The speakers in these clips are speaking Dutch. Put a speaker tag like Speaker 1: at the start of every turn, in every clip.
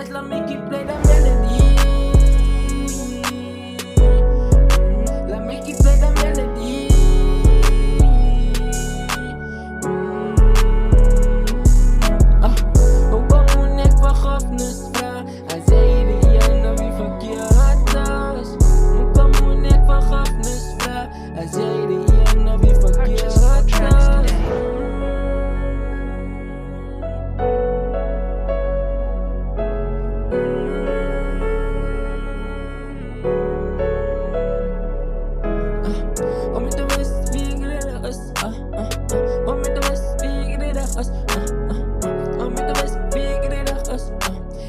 Speaker 1: dance, let me keep play the melody. Let me keep play the melody. Hoe kom ik vergiffenis vragen? Hij zei de ene wie verkeerd was. Hoe kom ik vergiffenis vragen? Hij zei de ene wie verkeerd was. Om met de west wie ik redig is. Om met de west wie ik redig is. Om met de west wie ik redig is.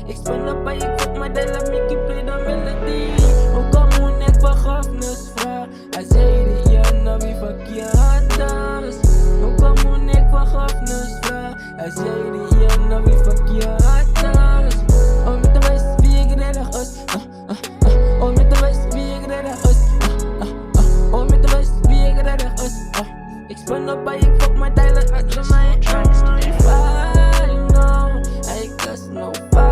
Speaker 1: Ik spin op bij ik fuck my day, let me keep play the melody. Hoe kom ik vergiffenis vragen? Hij zei de ene wie verkeerd is. Hoe kom ik vergiffenis vragen? Hij zei de ene wie verkeerd is. Om met de west wie ik redig is. Om met de west wie ik redig is. Om met de west wie ik redig is. Ik spin op bij ik fuck my day, let me keep my fire. No, I got no fire.